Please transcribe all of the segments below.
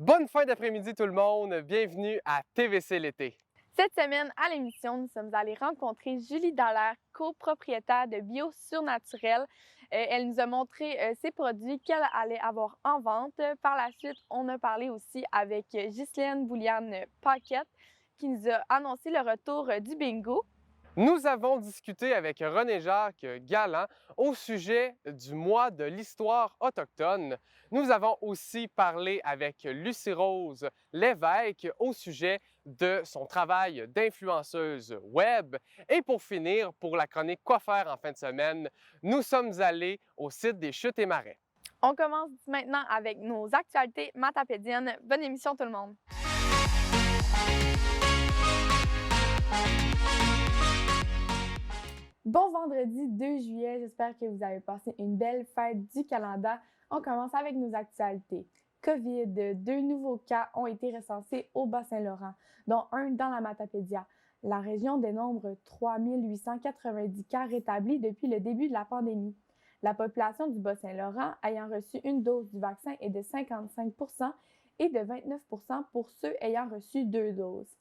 Bonne fin d'après-midi tout le monde, bienvenue à TVC l'été. Cette semaine, à l'émission, nous sommes allés rencontrer Julie Dallaire, copropriétaire de Bio Surnaturel. Elle nous a montré ses produits qu'elle allait avoir en vente. Par la suite, on a parlé aussi avec Ghislaine Bouliane-Paquette qui nous a annoncé le retour du bingo. Nous avons discuté avec René-Jacques Galland au sujet du mois de l'histoire autochtone. Nous avons aussi parlé avec Lucie Rose Lévesque au sujet de son travail d'influenceuse web. Et pour finir, pour la chronique Quoi faire en fin de semaine, nous sommes allés au site des Chutes et Marais. On commence maintenant avec nos actualités matapédiennes. Bonne émission tout le monde! Bon vendredi 2 juillet, j'espère que vous avez passé une belle fête du Canada. On commence avec nos actualités. COVID, 2 nouveaux cas ont été recensés au Bas-Saint-Laurent, dont un dans la Matapédia. La région dénombre 3 890 cas rétablis depuis le début de la pandémie. La population du Bas-Saint-Laurent ayant reçu une dose du vaccin est de 55 % et de 29 % pour ceux ayant reçu 2 doses.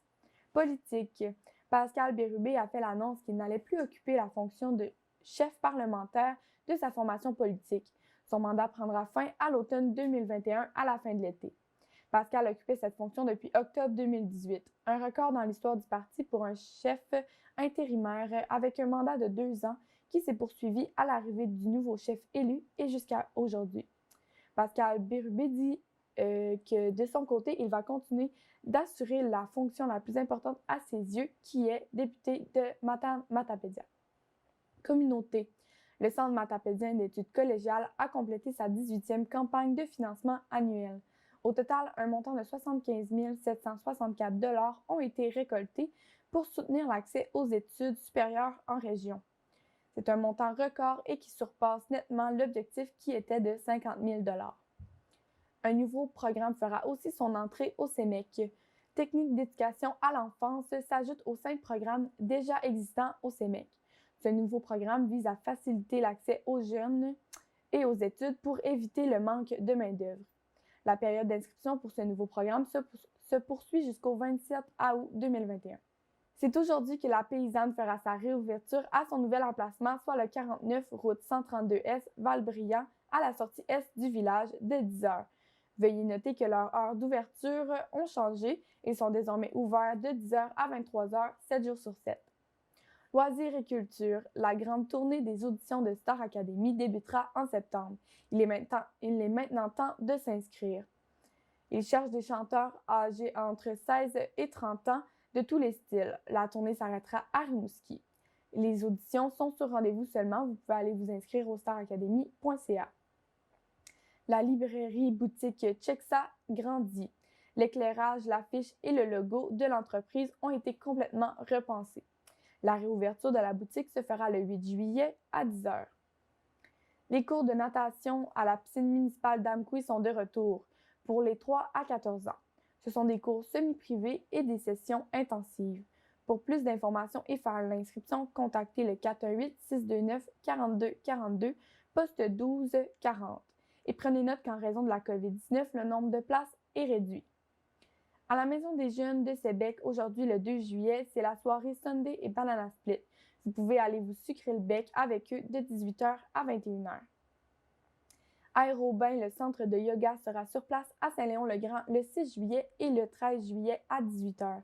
Politique. Pascal Bérubé a fait l'annonce qu'il n'allait plus occuper la fonction de chef parlementaire de sa formation politique. Son mandat prendra fin à l'automne 2021 à la fin de l'été. Pascal occupait cette fonction depuis octobre 2018, un record dans l'histoire du parti pour un chef intérimaire avec un mandat de 2 ans qui s'est poursuivi à l'arrivée du nouveau chef élu et jusqu'à aujourd'hui. Pascal Bérubé dit que de son côté, il va continuer d'assurer la fonction la plus importante à ses yeux, qui est député de Matapédia. Communauté. Le Centre matapédien d'études collégiales a complété sa 18e campagne de financement annuel. Au total, un montant de 75 764 $ ont été récoltés pour soutenir l'accès aux études supérieures en région. C'est un montant record et qui surpasse nettement l'objectif qui était de 50 000 $. Un nouveau programme fera aussi son entrée au CEMEC. Techniques d'éducation à l'enfance s'ajoutent aux 5 programmes déjà existants au CEMEC. Ce nouveau programme vise à faciliter l'accès aux jeunes et aux études pour éviter le manque de main-d'œuvre. La période d'inscription pour ce nouveau programme se poursuit jusqu'au 27 août 2021. C'est aujourd'hui que la paysanne fera sa réouverture à son nouvel emplacement, soit le 49 route 132S Valbriand, à la sortie est du village de 10 h. Veuillez noter que leurs heures d'ouverture ont changé et sont désormais ouverts de 10 h à 23 h, 7 jours sur 7. Loisirs et culture, la grande tournée des auditions de Star Academy débutera en septembre. Il est maintenant temps de s'inscrire. Ils cherchent des chanteurs âgés entre 16 et 30 ans de tous les styles. La tournée s'arrêtera à Rimouski. Les auditions sont sur rendez-vous seulement. Vous pouvez aller vous inscrire au staracademy.ca. La librairie boutique Chexa grandit. L'éclairage, l'affiche et le logo de l'entreprise ont été complètement repensés. La réouverture de la boutique se fera le 8 juillet à 10 h. Les cours de natation à la piscine municipale d'Amqui sont de retour pour les 3 à 14 ans. Ce sont des cours semi-privés et des sessions intensives. Pour plus d'informations et faire l'inscription, contactez le 418-629-4242, poste 1240. Et prenez note qu'en raison de la COVID-19, le nombre de places est réduit. À la Maison des Jeunes de Sébec, aujourd'hui le 2 juillet, c'est la soirée Sunday et Banana Split. Vous pouvez aller vous sucrer le bec avec eux de 18 h à 21 h. Aérobain, le centre de yoga, sera sur place à Saint-Léon-le-Grand le 6 juillet et le 13 juillet à 18 h,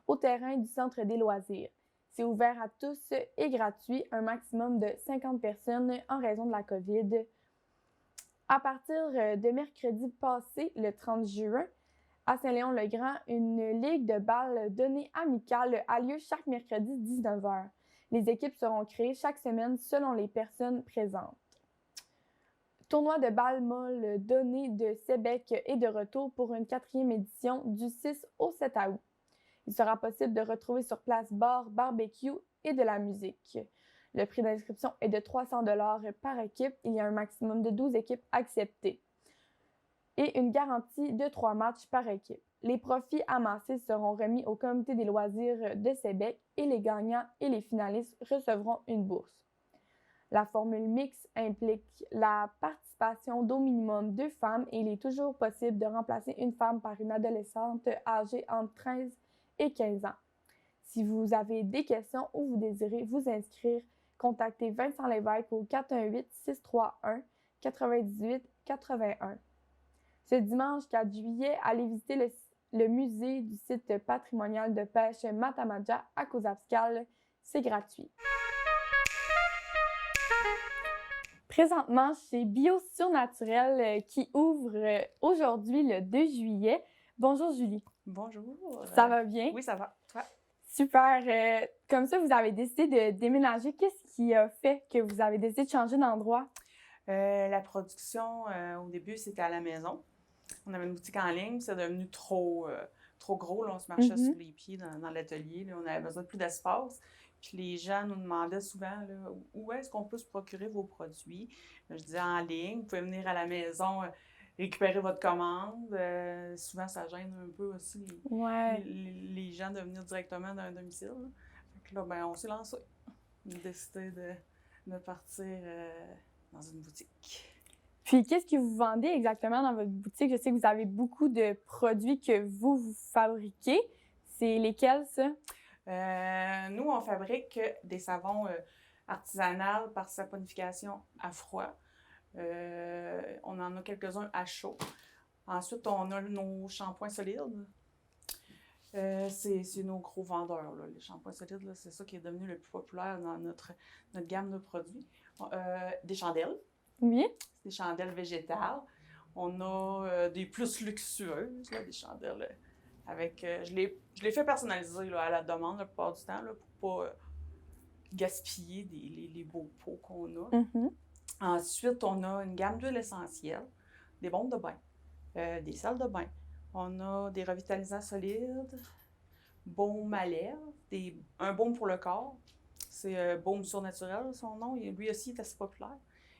au terrain du centre des loisirs. C'est ouvert à tous et gratuit, un maximum de 50 personnes en raison de la COVID. À partir de mercredi passé, le 30 juin, à Saint-Léon-le-Grand, une ligue de balles données amicales a lieu chaque mercredi 19 h. Les équipes seront créées chaque semaine selon les personnes présentes. Tournoi de balles molles données de Sébec est de retour pour une 4e édition du 6 au 7 août. Il sera possible de retrouver sur place bar, barbecue et de la musique. Le prix d'inscription est de 300 $ par équipe. Il y a un maximum de 12 équipes acceptées et une garantie de 3 matchs par équipe. Les profits amassés seront remis au comité des loisirs de Sébec et les gagnants et les finalistes recevront une bourse. La formule mixte implique la participation participation d'au minimum 2 femmes et il est toujours possible de remplacer une femme par une adolescente âgée entre 13 et 15 ans. Si vous avez des questions ou vous désirez vous inscrire, contactez Vincent Lévesque au 418-631-9881. Ce dimanche 4 juillet, allez visiter le musée du site patrimonial de pêche Matamaja à Cousabscal. C'est gratuit. Présentement, chez Bio Surnaturel qui ouvre aujourd'hui le 2 juillet. Bonjour Julie. Bonjour. Ça va bien? Oui, ça va. Toi? Super. Comme ça, vous avez décidé de déménager. Qu'est-ce qui a fait que vous avez décidé de changer d'endroit? La production, au début, c'était à la maison. On avait une boutique en ligne, c'est devenu trop gros. Là, on se marchait sur les pieds dans l'atelier. Là, on avait besoin de plus d'espace. Puis les gens nous demandaient souvent là, où est-ce qu'on peut se procurer vos produits. Je disais en ligne, vous pouvez venir à la maison récupérer votre commande. Souvent, ça gêne un peu aussi les gens de venir directement d'un domicile. Là. Fait que là, ben, on s'est lancé. On a décidé de partir dans une boutique. Puis, qu'est-ce que vous vendez exactement dans votre boutique? Je sais que vous avez beaucoup de produits que vous fabriquez. C'est lesquels, ça? Nous, on fabrique des savons artisanaux par saponification à froid. On en a quelques-uns à chaud. Ensuite, on a nos shampoings solides. C'est nos gros vendeurs, là. Les shampoings solides, là, c'est ça qui est devenu le plus populaire dans notre gamme de produits. Des chandelles. Oui. Des chandelles végétales. On a des plus luxueuses, là, des chandelles avec... je les fais personnaliser là, à la demande la plupart du temps là, pour pas gaspiller les beaux pots qu'on a. Ensuite, on a une gamme d'huiles essentielles, des bombes de bain, des salles de bain. On a des revitalisants solides, baume à lèvres, un baume pour le corps. C'est Baume Surnaturel, son nom. Lui aussi est assez populaire.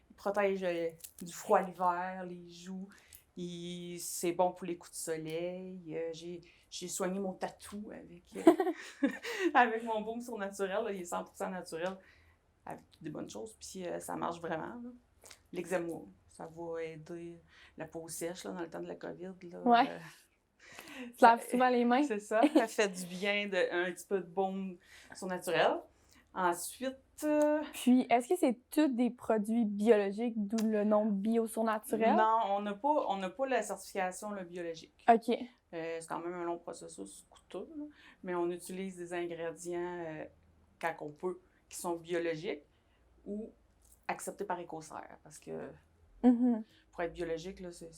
Il protège du froid l'hiver, les joues. C'est bon pour les coups de soleil. J'ai soigné mon tatou avec mon Baume Surnaturel. Là, il est 100% naturel, avec des bonnes choses. Puis ça marche vraiment. L'eczéma, ça va aider la peau sèche là, dans le temps de la COVID. Là, ça lave souvent les mains. C'est ça. Ça fait du bien un petit peu de Baume Surnaturel. Ensuite... Puis, est-ce que c'est tous des produits biologiques, d'où le nom Bio Surnaturel? Non, on n'a pas la certification là, biologique. OK. C'est quand même un long processus coûteux, là, mais on utilise des ingrédients, quand on peut, qui sont biologiques ou acceptés par Écocert. Parce que pour être biologique, là, c'est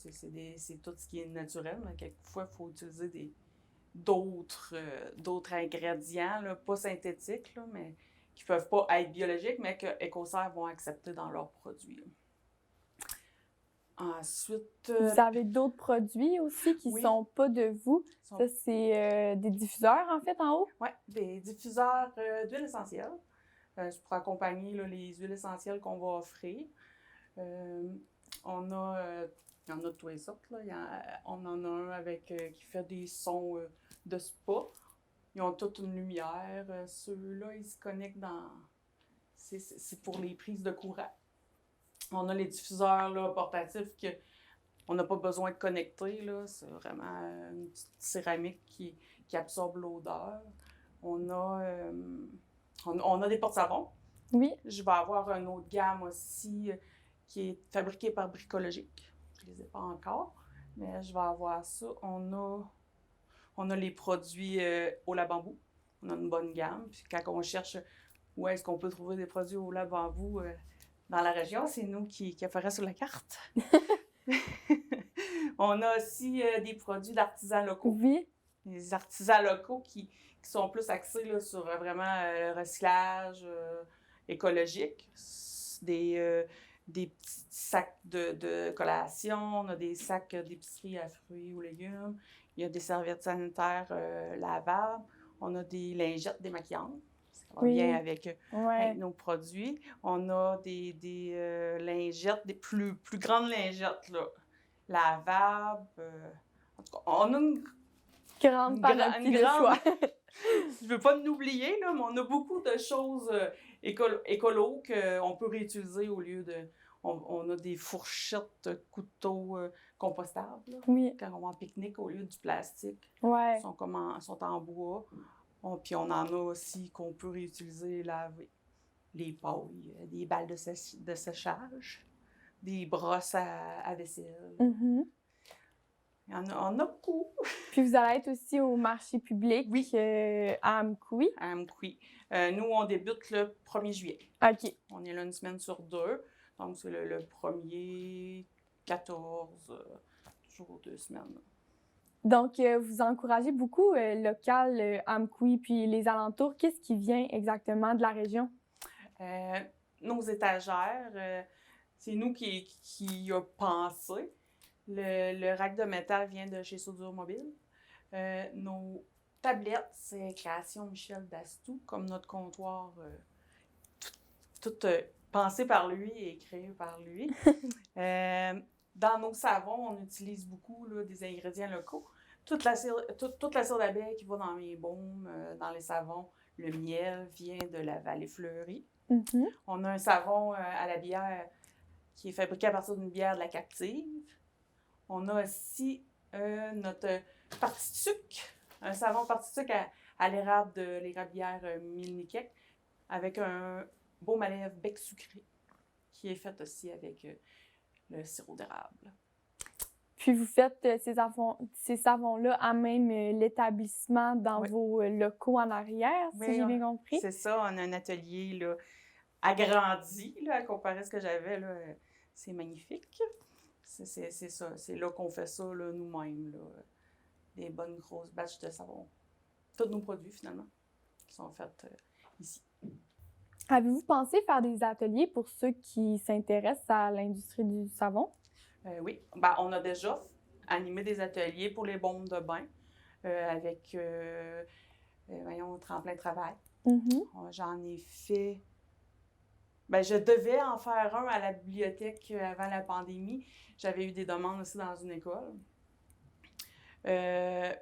tout ce qui est naturel, mais quelquefois, il faut utiliser d'autres ingrédients, là, pas synthétiques, là, mais qui ne peuvent pas être biologiques, mais que Écocert vont accepter dans leurs produits. Ensuite... Vous avez d'autres produits aussi qui ne sont pas de vous. Ça, c'est des diffuseurs, en fait, en haut? Oui, des diffuseurs d'huile essentielle. C'est pour accompagner là, les huiles essentielles qu'on va offrir. On a... il y en a de toutes les sortes. Là. On en a un qui fait des sons de spa. Ils ont toute une lumière. Ceux-là, ils se connectent dans... C'est pour les prises de courant. On a les diffuseurs là, portatifs qu'on n'a pas besoin de connecter. Là. C'est vraiment une petite céramique qui absorbe l'odeur. On a des porte-savons. Oui. Je vais avoir une autre gamme aussi qui est fabriquée par Bricologique. Je ne les ai pas encore, mais je vais avoir ça. On a les produits au lait bambou. On a une bonne gamme. Puis quand on cherche où est-ce qu'on peut trouver des produits au lait bambou dans la région, c'est nous qui apparaissent sur la carte. On a aussi des produits d'artisans locaux. Oui. Des artisans locaux qui sont plus axés là, sur vraiment le recyclage écologique. Des petits sacs de collation, on a des sacs d'épicerie à fruits ou légumes. Il y a des serviettes sanitaires lavables. On a des lingettes démaquillantes. Ça va bien avec nos produits. On a des lingettes, des plus grandes lingettes là, lavables. En tout cas, on a une grande panoplie de choix. Je ne veux pas l'oublier, là, mais on a beaucoup de choses écolo qu'on peut réutiliser au lieu On a des fourchettes, couteaux compostables, là, Oui. quand on va en pique-nique au lieu du plastique. Ouais. Ils sont en bois. Puis on en a aussi qu'on peut réutiliser et laver. Les pailles, des balles de séchage, des brosses à vaisselle. Mhm. On a beaucoup. Puis vous allez être aussi au marché public Oui. à Amkoui. À Amkoui. Nous, on débute le 1er juillet. OK. On est là une semaine sur 2. Donc, c'est le 1er, 14, toujours 2 semaines. Donc, vous encouragez beaucoup le local Amkoui puis les alentours. Qu'est-ce qui vient exactement de la région? Nos étagères, c'est nous qui a pensé. Le rack de métal vient de chez Soudure Mobile. Nos tablettes, c'est création Michel Dastou, comme notre comptoir, tout pensé par lui et créé par lui. Dans nos savons, on utilise beaucoup là, des ingrédients locaux. Toute la cire d'abeille qui va dans mes baumes, dans les savons, le miel vient de la vallée fleurie. Mhm. On a un savon à la bière qui est fabriqué à partir d'une bière de la captive. On a aussi notre partie de sucre, un savon partie de sucre à l'érable de l'érablière Milniquet, avec un baume à lèvres bec sucré, qui est fait aussi avec le sirop d'érable. Puis vous faites ces savons-là à même l'établissement dans Oui. vos locaux en arrière, si Oui, j'ai bien compris? C'est ça, on a un atelier là, agrandi là, à comparer à ce que j'avais. Là, c'est magnifique. C'est ça, c'est là qu'on fait ça là, nous-mêmes. Là, des bonnes grosses batches de savon. Tous nos produits, finalement, qui sont faits ici. Avez-vous pensé faire des ateliers pour ceux qui s'intéressent à l'industrie du savon? Oui, on a déjà animé des ateliers pour les baumes de bain avec, tremplin travail. Mm-hmm. J'en ai fait... je devais en faire un à la bibliothèque avant la pandémie. J'avais eu des demandes aussi dans une école.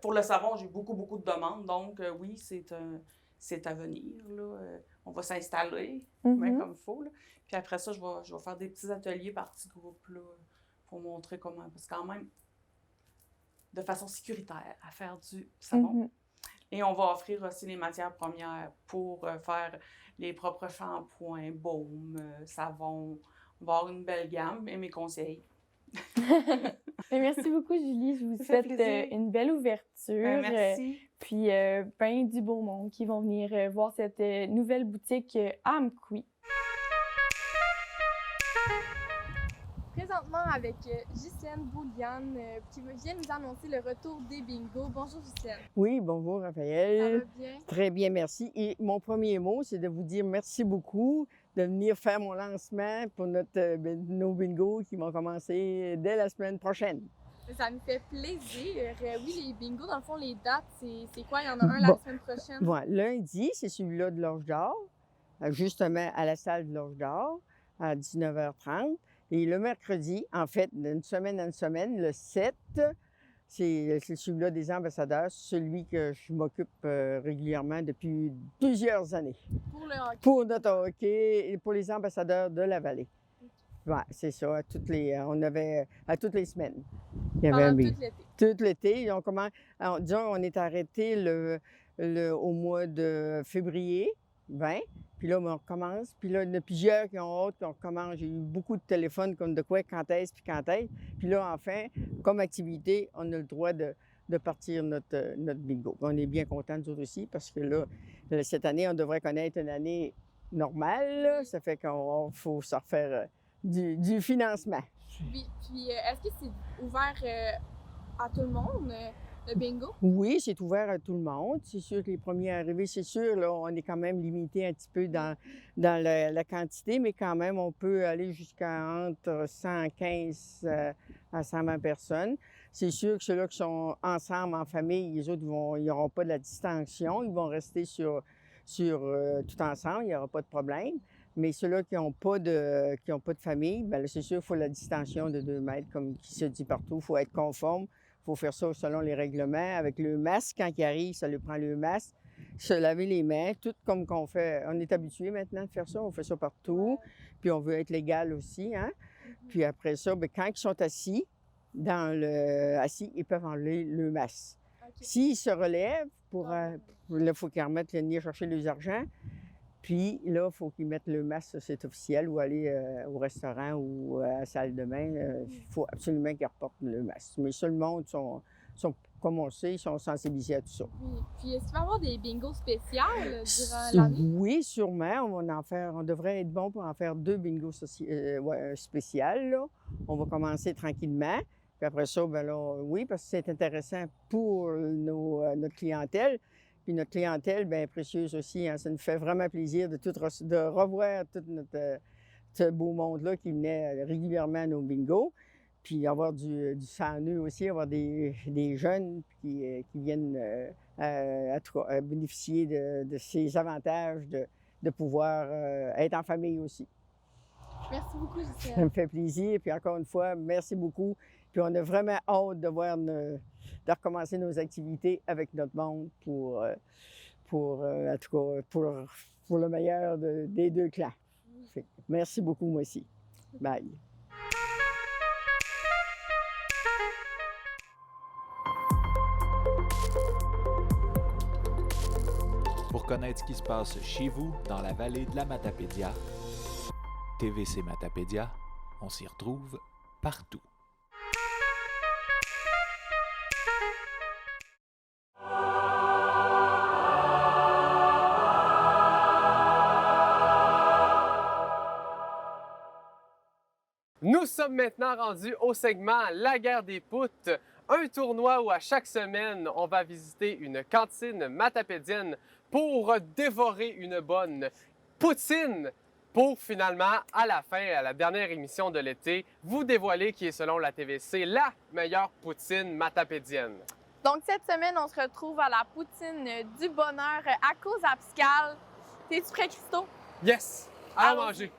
Pour le savon, j'ai beaucoup de demandes. Donc, oui, c'est à venir. Là. On va s'installer, bien comme il faut. Là. Puis après ça, je vais faire des petits ateliers par petits groupes là, pour montrer comment. Parce que quand même, de façon sécuritaire, à faire du savon. Mm-hmm. Et on va offrir aussi les matières premières pour faire les propres shampoings, baumes, savons. On va avoir une belle gamme et mes conseils. Merci beaucoup, Julie. Je vous Ça fait souhaite plaisir. une belle ouverture. Merci. Puis ben du beau monde qui vont venir voir cette nouvelle boutique à Amkoui. Présentement avec Ghislaine Bouliane qui vient nous annoncer le retour des bingos. Bonjour Ghislaine. Oui, bonjour Ça Raphaël. va bien? Très bien, merci. Et mon premier mot, c'est de vous dire merci beaucoup de venir faire mon lancement pour nos bingos qui vont commencer dès la semaine prochaine. Ça nous fait plaisir. Oui, les bingos, dans le fond, les dates, c'est quoi? Il y en a un la semaine prochaine? Bon, lundi, c'est celui-là de l'Orge d'Or, justement à la salle de l'Orge d'Or, à 19h30. Et le mercredi, en fait, d'une semaine en semaine, le 7, c'est celui-là des ambassadeurs, celui que je m'occupe régulièrement depuis plusieurs années. Pour le hockey. Pour notre hockey et pour les ambassadeurs de la vallée. Ouais, c'est ça. On avait à toutes les semaines. Il y avait Pendant un tout l'été. Tout l'été. Disons, on est arrêté au mois de février 20. Puis là, on recommence. Puis là, il y en a plusieurs qui ont hâte qu'on recommence. J'ai eu beaucoup de téléphones comme de quoi, quand est-ce, puis quand est-ce. Puis là, enfin, comme activité, on a le droit de partir notre bingo. On est bien contents, nous autres aussi, parce que là, cette année, on devrait connaître une année normale. Là. Ça fait qu'il faut se refaire du financement. Oui, puis est-ce que c'est ouvert à tout le monde, le bingo? Oui, c'est ouvert à tout le monde. C'est sûr que les premiers arrivés, c'est sûr, là, on est quand même limité un petit peu dans la quantité, mais quand même, on peut aller jusqu'à entre 115 à 120 personnes. C'est sûr que ceux-là qui sont ensemble en famille, les autres, ils n'auront pas de la distinction. Ils vont rester sur tout ensemble, il n'y aura pas de problème. Mais ceux-là qui n'ont pas de famille, bien là, c'est sûr, il faut la distension de 2 mètres, comme qui se dit partout. Il faut être conforme. Il faut faire ça selon les règlements. Avec le masque, quand il arrive, ça lui prend le masque. Se laver les mains, tout comme qu'on fait. On est habitué maintenant de faire ça. On fait ça partout. Puis on veut être légal aussi, hein? Puis après ça, bien, quand ils sont assis, ils peuvent enlever le masque. OK. S'ils se relèvent, là, il faut qu'ils remettent venir chercher les argent. Puis là, il faut qu'ils mettent le masque, ça, c'est officiel, ou aller au restaurant ou à la salle de bain. Il faut absolument qu'ils reportent le masque. Mais tout le monde sont, comme on sait, ils sont sensibilisés à tout ça. Oui. Puis est-ce qu'il va y avoir des bingos spéciales durant l'année? Oui, sûrement. On devrait être bon pour en faire 2 bingos spéciales, là. On va commencer tranquillement. Puis après ça, bien là, oui, parce que c'est intéressant pour notre clientèle. Puis notre clientèle, bien précieuse aussi, hein. Ça nous fait vraiment plaisir de revoir tout ce beau monde-là qui venait régulièrement à nos bingos. Puis avoir du sang neuf aussi, avoir des jeunes qui viennent à bénéficier de ces avantages de pouvoir être en famille aussi. Merci beaucoup, Gisèle. Ça me fait plaisir. Puis encore une fois, merci beaucoup. Puis on a vraiment hâte de voir de recommencer nos activités avec notre monde en tout cas, pour le meilleur des 2 clans. Fait que merci beaucoup, moi aussi. Bye. Pour connaître ce qui se passe chez vous, dans la vallée de la Matapédia, TVC Matapédia, on s'y retrouve partout. Nous sommes maintenant rendus au segment La guerre des poutres, un tournoi où à chaque semaine, on va visiter une cantine matapédienne pour dévorer une bonne poutine pour finalement, à la fin, à la dernière émission de l'été, vous dévoiler qui est selon la TVC la meilleure poutine matapédienne. Donc, cette semaine, on se retrouve à la poutine du bonheur à Cozapscal. T'es-tu prêt, Christo? Yes! À Allons-y. manger!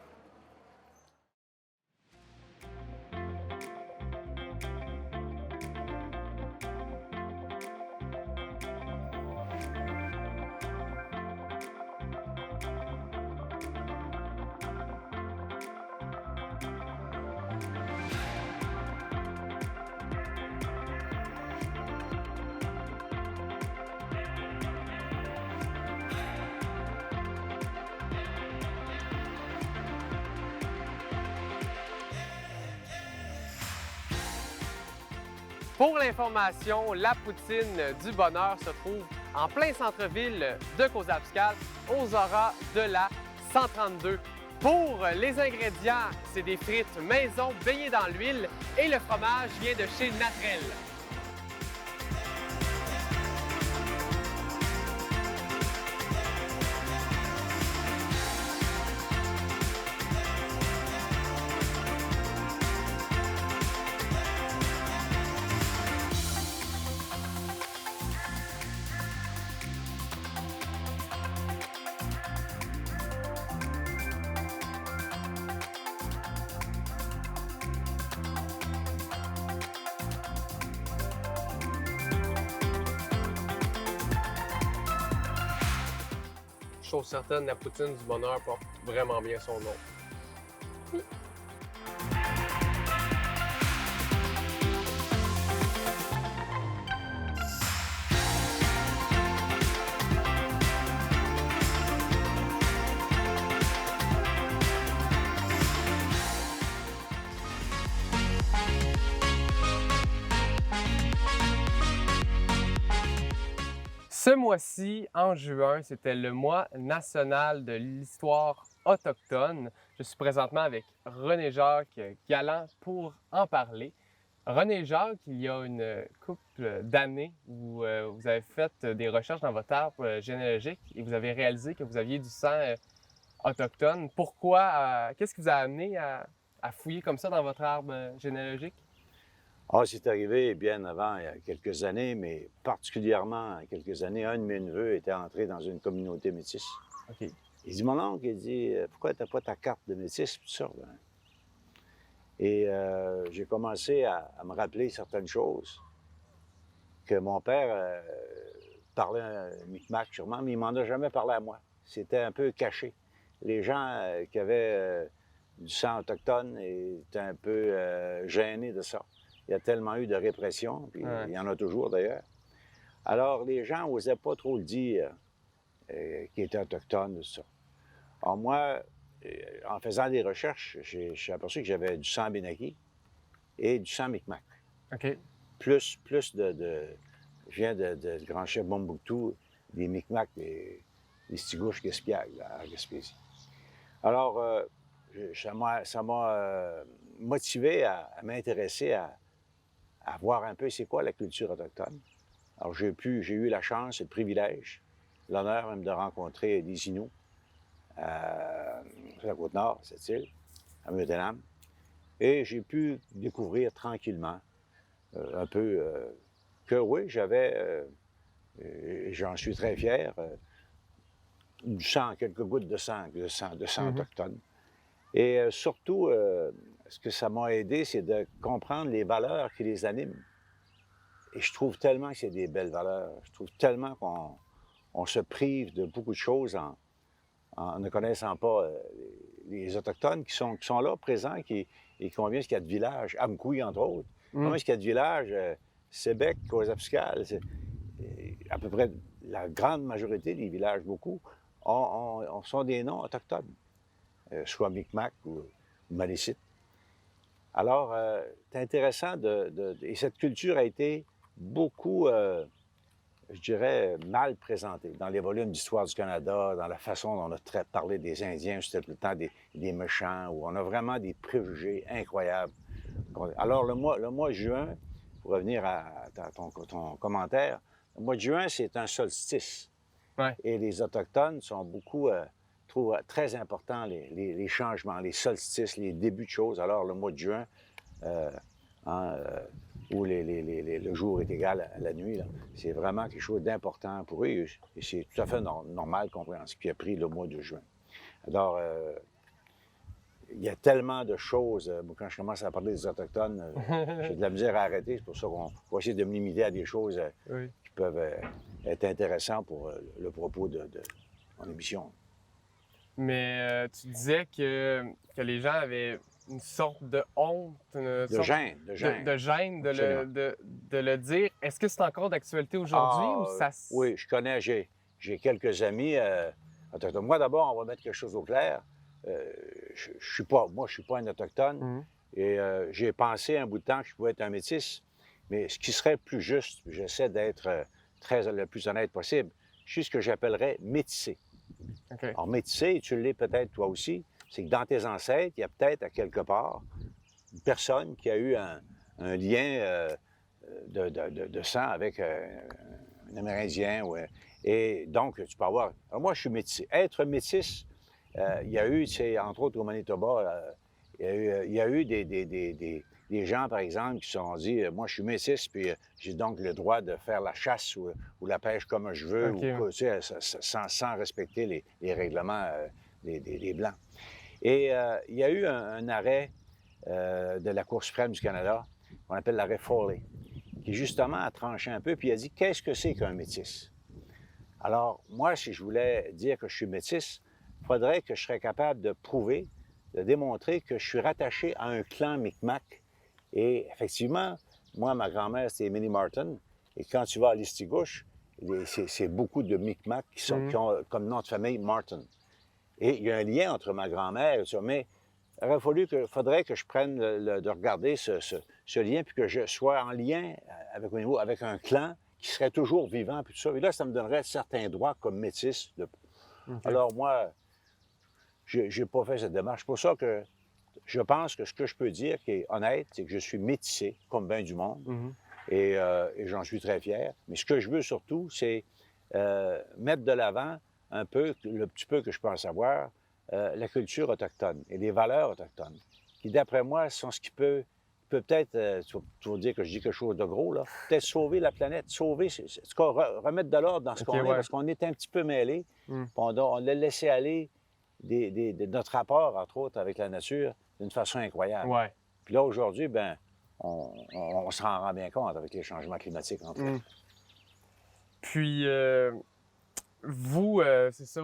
Pour l'information, la poutine du bonheur se trouve en plein centre-ville de Cozapscal, aux auras de la 132. Pour les ingrédients, c'est des frites maison baignées dans l'huile et le fromage vient de chez Natrel. Chose certaine, la poutine du bonheur porte vraiment bien son nom. Ce mois-ci, en juin, c'était le mois national de l'histoire autochtone. Je suis présentement avec René-Jacques Galland pour en parler. René-Jacques, il y a une couple d'années où vous avez fait des recherches dans votre arbre généalogique et vous avez réalisé que vous aviez du sang autochtone. Pourquoi? Qu'est-ce qui vous a amené à fouiller comme ça dans votre arbre généalogique? Ah, c'est arrivé bien avant, il y a quelques années, mais particulièrement il y a quelques années, un de mes neveux était entré dans une communauté métisse. OK. Il dit, mon oncle, il dit, pourquoi tu n'as pas ta carte de métis, tout ça? Ben? Et j'ai commencé à me rappeler certaines choses que mon père parlait un micmac sûrement, mais il m'en a jamais parlé à moi. C'était un peu caché. Les gens qui avaient du sang autochtone est un peu gêné de ça. Il y a tellement eu de répression, puis Ouais. il y en a toujours d'ailleurs. Alors, les gens n'osaient pas trop le dire qu'il était autochtone, tout ça. Alors moi, en faisant des recherches, je suis aperçu que j'avais du sang Abénaquis et du sang Micmac. OK. Plus je viens du grand chef Mombouctou, des Micmacs, des Stigouches Gaspiag, là, à Gaspésie. Alors, ça m'a motivé à m'intéresser à voir un peu c'est quoi la culture autochtone. Alors, j'ai eu la chance et le privilège, l'honneur même de rencontrer des Inuits sur la Côte-Nord, cette île, à Muetenam. Et j'ai pu découvrir tranquillement un peu que oui, j'avais, et j'en suis très fier, du sang, quelques gouttes de sang autochtone. Et surtout, ce que ça m'a aidé, c'est de comprendre les valeurs qui les animent. Et je trouve tellement que c'est des belles valeurs. Je trouve tellement qu'on se prive de beaucoup de choses en ne connaissant pas les Autochtones qui sont là, présents, et combien est-ce qu'il y a de villages, Amkoui, entre autres. Combien est-ce qu'il y a de villages, Sébec, Coasapscal, à peu près la grande majorité des villages, beaucoup, sont des noms autochtones, soit Micmac ou Malécite. Alors, c'est intéressant et cette culture a été beaucoup, je dirais, mal présentée dans les volumes d'histoire du Canada, dans la façon dont on a parlé des Indiens, c'était tout le temps des méchants, où on a vraiment des préjugés incroyables. Alors, le mois de juin, pour revenir à ton commentaire, le mois de juin, c'est un solstice. Ouais. Et les Autochtones sont beaucoup, trouvent très important les changements, les solstices, les débuts de choses. Alors, le mois de juin, où le jour est égal à la nuit, c'est vraiment quelque chose d'important pour eux. Et c'est tout à fait normal, compréhensible, qui a pris le mois de juin. Alors, il y a tellement de choses. Moi, quand je commence à parler des Autochtones, j'ai de la misère à arrêter. C'est pour ça qu'on va essayer de me limiter à des choses Oui. qui peuvent être intéressantes pour le propos de mon émission. Mais tu disais que les gens avaient une sorte de honte, De gêne. de gêne Absolument. de le dire. Est-ce que c'est encore d'actualité aujourd'hui ou ça... Oui, je connais, j'ai quelques amis autochtones. Moi, d'abord, on va mettre quelque chose au clair. Je suis pas un Autochtone. Mhm. Et j'ai pensé un bout de temps que je pouvais être un métis. Mais ce qui serait plus juste, j'essaie d'être le plus honnête possible, je suis ce que j'appellerais métissé. OK. Alors, métissé, tu l'es peut-être toi aussi, c'est que dans tes ancêtres, il y a peut-être à quelque part une personne qui a eu un lien de sang avec un Amérindien. Et donc, tu peux avoir... Alors, moi, je suis métissé. Être métisse, il y a eu, entre autres au Manitoba, il y a eu des gens, par exemple, qui se sont dit moi, je suis métisse, puis j'ai donc le droit de faire la chasse ou la pêche comme je veux, OK. ou, tu sais, sans respecter les règlements des Blancs. Et il y a eu un arrêt de la Cour suprême du Canada, qu'on appelle l'arrêt Foley, qui justement a tranché un peu, puis il a dit qu'est-ce que c'est qu'un métis? Alors, moi, si je voulais dire que je suis métis, il faudrait que je serais capable de prouver, de démontrer que je suis rattaché à un clan Micmac. Et effectivement, moi, ma grand-mère, c'était Minnie Martin. Et quand tu vas à Listigouche, c'est beaucoup de Micmac qui ont comme nom de famille Martin. Et il y a un lien entre ma grand-mère et ça, mais il faudrait que je prenne de regarder ce lien, puis que je sois en lien avec un clan qui serait toujours vivant, puis tout ça. Et là, ça me donnerait certains droits comme métis. OK. Alors moi, j'ai pas fait cette démarche. C'est pour ça que je pense que ce que je peux dire qui est honnête, c'est que je suis métissé, comme bien du monde, Mhm. et j'en suis très fier. Mais ce que je veux surtout, c'est mettre de l'avant un peu, le petit peu que je peux en savoir, la culture autochtone et les valeurs autochtones, qui, d'après moi, sont ce qui peut peut-être, tu vas dire que je dis quelque chose de gros, là, peut-être sauver la planète, remettre de l'ordre dans ce OK, qu'on est, ouais. parce qu'on est un petit peu mêlés. Mm. On l'a laissé aller de notre rapport, entre autres, avec la nature d'une façon incroyable. Ouais. Puis là, aujourd'hui, ben, on s'en rend bien compte avec les changements climatiques, entre autres. Mm. Puis, vous, c'est ça,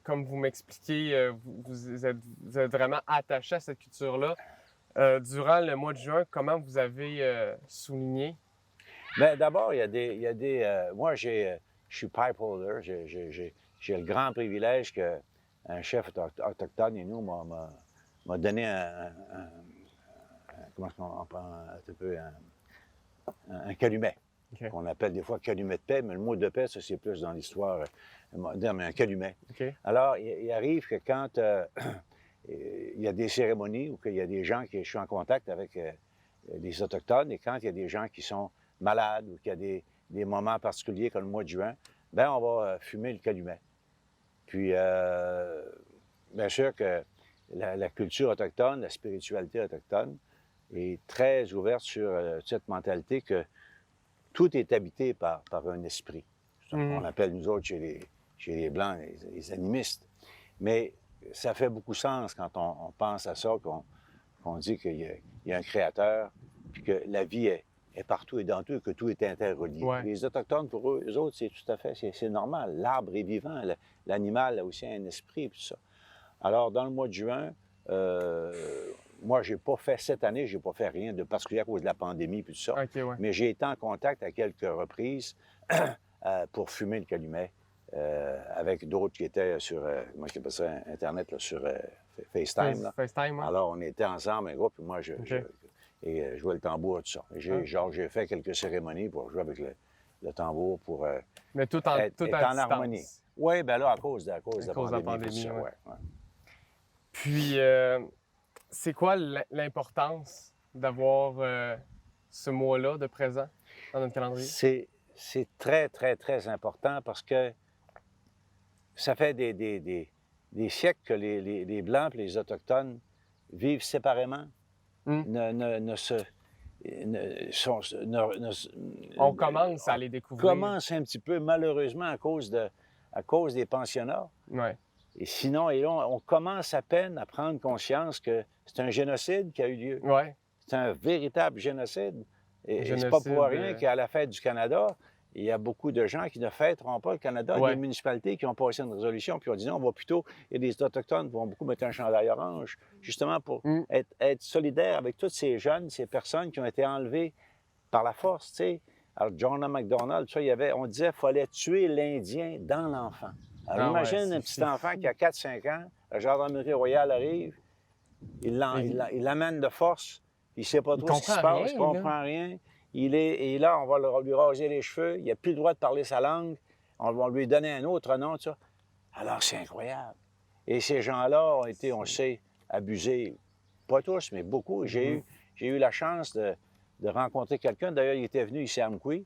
comme vous m'expliquez, vous êtes vraiment attaché à cette culture-là. Durant le mois de juin, comment vous avez souligné? Bien, d'abord, il y a des moi, je suis pipe holder. J'ai le grand privilège qu'un chef autochtone et nous m'a donné comment est-ce qu'on prend un peu un calumet, OK. qu'on appelle des fois calumet de paix, mais le mot de paix, ça, c'est plus dans l'histoire moderne, mais un calumet. OK. Alors, il arrive que quand il y a des cérémonies ou qu'il y a des gens je suis en contact avec des Autochtones, et quand il y a des gens qui sont malades ou qu'il y a des moments particuliers comme le mois de juin, bien, on va fumer le calumet. Puis, bien sûr que la culture autochtone, la spiritualité autochtone est très ouverte sur cette mentalité que tout est habité par un esprit. On appelle, nous autres, chez les Blancs, les animistes. Mais ça fait beaucoup sens quand on pense à ça, qu'on dit qu'il y a un créateur, puis que la vie est partout et dans tout, et que tout est interrelié. Ouais. Les Autochtones, pour eux autres, c'est tout à fait, c'est normal. L'arbre est vivant, l'animal a aussi un esprit, puis tout ça. Alors, dans le mois de juin, moi, cette année, j'ai pas fait rien de particulier à cause de la pandémie, puis tout ça. OK, ouais. Mais j'ai été en contact à quelques reprises pour fumer le calumet avec d'autres qui étaient sur, comment je appelle ça, Internet, là, sur FaceTime. Là. FaceTime, ouais. Alors, on était ensemble, un groupe, puis moi, je jouais le tambour, tout ça. Et j'ai fait quelques cérémonies pour jouer avec le tambour pour Mais tout en être en distance. harmonie. Oui, bien là, à cause de la de la pandémie. pandémie, tout ça, ouais. ouais. Puis, c'est quoi l'importance d'avoir ce mois-là de présent dans notre calendrier? C'est très, très, très important parce que ça fait des siècles que les Blancs et les Autochtones vivent séparément. On commence à les découvrir. On commence un petit peu, malheureusement, à cause des pensionnats. Ouais. Et sinon, on commence à peine à prendre conscience que c'est un génocide qui a eu lieu. Ouais. C'est un véritable génocide. Et c'est pas Génocide, pour rien qu'à la fête du Canada, il y a beaucoup de gens qui ne fêteront pas le Canada. Ouais. Des municipalités qui ont passé une résolution puis ont dit non, on va plutôt. Et les Autochtones vont beaucoup mettre un chandail orange, justement pour être solidaires avec tous ces jeunes, ces personnes qui ont été enlevées par la force, tu sais. Alors, John MacDonald, ça, on disait qu'il fallait tuer l'Indien dans l'enfant. Alors, imagine un petit enfant qui a 4-5 ans, la gendarmerie royale arrive, il l'amène de force, il ne sait pas trop ce qui se passe, il ne comprend rien. Et là, on va lui raser les cheveux, il n'a plus le droit de parler sa langue, on va lui donner un autre nom, tout ça. Alors, c'est incroyable. Et ces gens-là ont été, on sait, abusés, pas tous, mais beaucoup. J'ai eu la chance de rencontrer quelqu'un. D'ailleurs, il était venu ici à Amqui,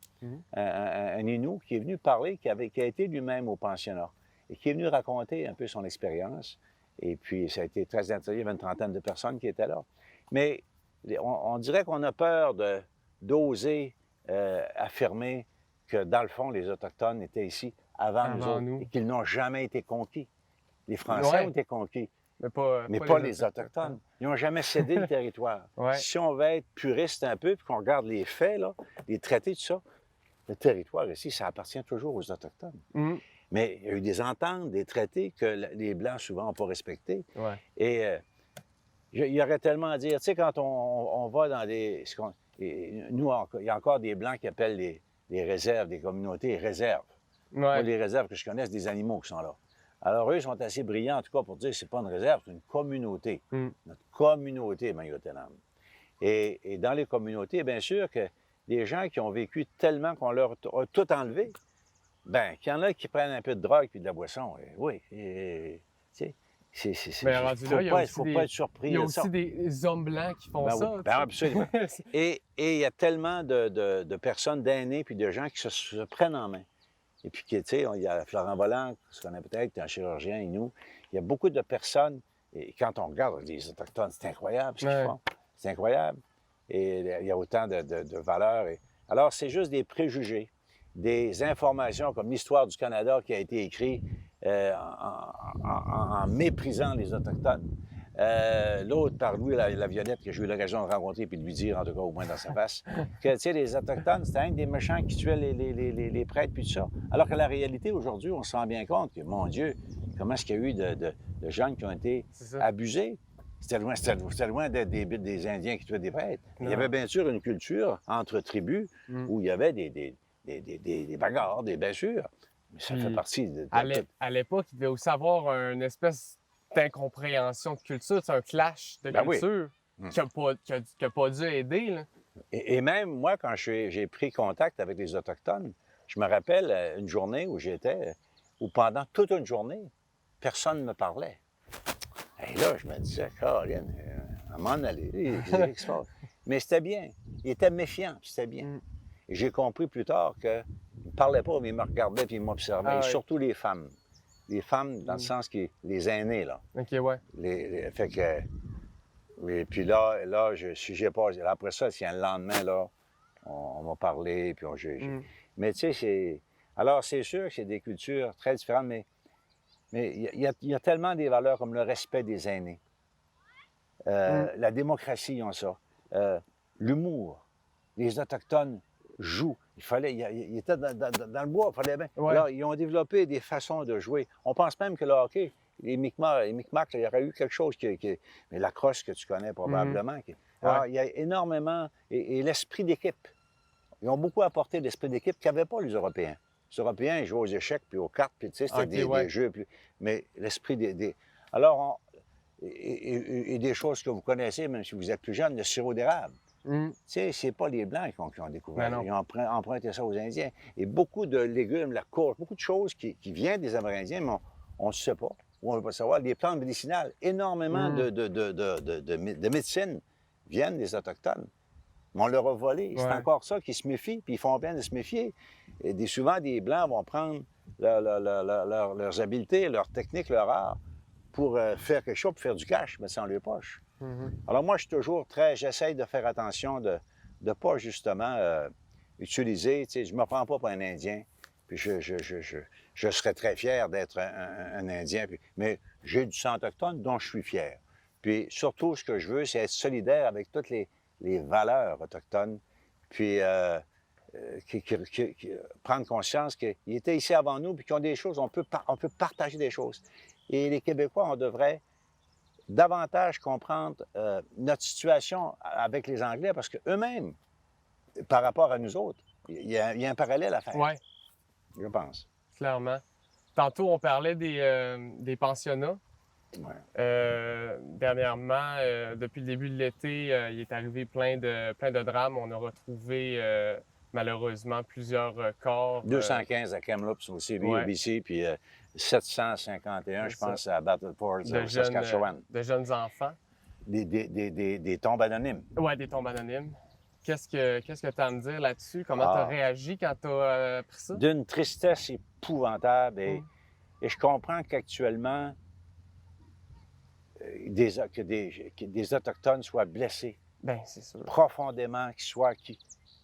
un Innu, qui est venu parler, qui a été lui-même au pensionnat et qui est venu raconter un peu son expérience. Et puis, ça a été très intéressant. Il y avait une trentaine de personnes qui étaient là. Mais on dirait qu'on a peur d'oser affirmer que, dans le fond, les Autochtones étaient ici avant nous autres et qu'ils n'ont jamais été conquis. Les Français ont été conquis, mais pas les Autochtones. Ils n'ont jamais cédé le territoire. Ouais. Si on veut être puriste un peu, puis qu'on regarde les faits, là, les traités, tout ça, le territoire ici, ça appartient toujours aux Autochtones. Mais il y a eu des ententes, des traités que les Blancs, souvent, n'ont pas respectés. Ouais. Et il y aurait tellement à dire. Tu sais, quand on va dans des... Nous, il y a encore des Blancs qui appellent les réserves, des communautés réserves. Ouais. Moi, les réserves que je connais, c'est des animaux qui sont là. Alors, eux sont assez brillants, en tout cas, pour dire que ce n'est pas une réserve, c'est une communauté. Notre communauté, Mayotenam. Et dans les communautés, bien sûr que des gens qui ont vécu tellement qu'on leur a tout enlevé, bien, qu'il y en a qui prennent un peu de drogue puis de la boisson. Oui, tu sais, Mais rendu là, il y a aussi faut pas être surpris. Il y a aussi des hommes blancs qui font ça. Oui, ben absolument. Et il y a tellement de personnes, d'aînés puis de gens qui se prennent en main. Et puis, tu sais, il y a Florent Volant, ce qu'on a peut-être, un chirurgien, et nous. Il y a beaucoup de personnes, et quand on regarde les Autochtones, c'est incroyable ce qu'ils font. C'est incroyable. Et il y a autant de valeurs. Alors, c'est juste des préjugés, des informations comme l'histoire du Canada qui a été écrite en méprisant les Autochtones. L'autre par Louis Laviolette, que j'ai eu l'occasion de rencontrer et de lui dire, en tout cas, au moins dans sa face, que, tu sais, les Autochtones, c'était un des méchants qui tuaient les prêtres puis tout ça. Alors que la réalité, aujourd'hui, on se rend bien compte que, mon Dieu, comment est-ce qu'il y a eu de jeunes qui ont été C'est ça. abusés? C'était loin d'être des Indiens qui tuaient des prêtres. Il y Non. avait bien sûr une culture entre tribus Mm. où il y avait des bagarres, bien sûr. Mais ça fait Puis, partie de À l'époque, il devait aussi avoir une espèce d'incompréhension de culture, c'est un clash de Ben oui. culture Mm. qui a pas dû aider. Là. Et même moi, quand j'ai pris contact avec les Autochtones, je me rappelle une journée où j'étais, où pendant toute une journée, personne ne me parlait. Et là, je me disais, Caroline, à m'en aller. Qu'est-ce qui se passe? Mais c'était bien. Il était méfiant, puis c'était bien. Mm. Et j'ai compris plus tard qu'il ne parlait pas, mais il me regardait puis il m'observait. Ah Et ouais. surtout les femmes. Les femmes, dans le Mm. sens que les aînés, là. OK, ouais. Fait que... Et puis là, si j'ai pas... Après ça, si le lendemain, là, on m'a parlé, puis Mm. Mais tu sais, c'est... Alors, c'est sûr que c'est des cultures très différentes, mais il y a tellement des valeurs comme le respect des aînés. La démocratie, ils ont ça. L'humour. Les Autochtones jouent. Ils étaient dans le bois, il fallait bien. Ouais. Là, ils ont développé des façons de jouer. On pense même que le hockey, les Micmacs, il y aurait eu quelque chose mais la crosse que tu connais probablement. Alors, il y a énormément... Et l'esprit d'équipe. Ils ont beaucoup apporté l'esprit d'équipe qu'avaient pas les Européens. Les Européens, ils jouaient aux échecs puis aux cartes, puis tu sais, c'était Ok, ouais. des jeux plus... Mais l'esprit des... Alors, et des choses que vous connaissez, même si vous êtes plus jeune, le sirop d'érable. Mm. Tu sais, c'est pas les Blancs qui ont découvert. Ben non. Ils ont emprunté ça aux Indiens. Et beaucoup de légumes, la courge, beaucoup de choses qui viennent des Amérindiens, mais on ne sait pas. Ou on ne veut pas savoir. Les plantes médicinales, énormément Mm. de médecine viennent des Autochtones. Mais on leur a volé. C'est Ouais. encore ça qui se méfient, puis ils font bien de se méfier. Et souvent, des Blancs vont prendre leurs habiletés, leurs techniques, leur art, pour faire quelque chose, pour faire du cash, mettre ça dans leur poche. Mhm. Alors moi, je suis toujours j'essaye de faire attention de ne pas justement utiliser, tu sais, je ne me prends pas pour un Indien, puis je serais très fier d'être un Indien, mais j'ai du sang autochtone dont je suis fier. Puis surtout, ce que je veux, c'est être solidaire avec toutes les valeurs autochtones, puis prendre conscience qu'ils étaient ici avant nous, puis qu'ils ont des choses, on peut partager des choses. Et les Québécois, on devrait davantage comprendre notre situation avec les Anglais, parce qu'eux-mêmes, par rapport à nous autres, il y a un parallèle à faire, Ouais, je pense. clairement. Tantôt, on parlait des pensionnats. Ouais. Dernièrement, depuis le début de l'été, il est arrivé plein de drames. On a retrouvé malheureusement plusieurs corps. 215 à Kamloops aussi, lui, ouais. au BC, puis 751, je C'est ça. pense, à Battleford, de au Saskatchewan. de jeunes enfants. Des tombes anonymes. Ouais, des tombes anonymes. Qu'est-ce que tu as à me dire là-dessus? Comment tu as Ah. réagi quand tu as appris ça? D'une tristesse épouvantable. Et je comprends qu'actuellement, que des Autochtones soient blessés Ben, c'est sûr. profondément, puis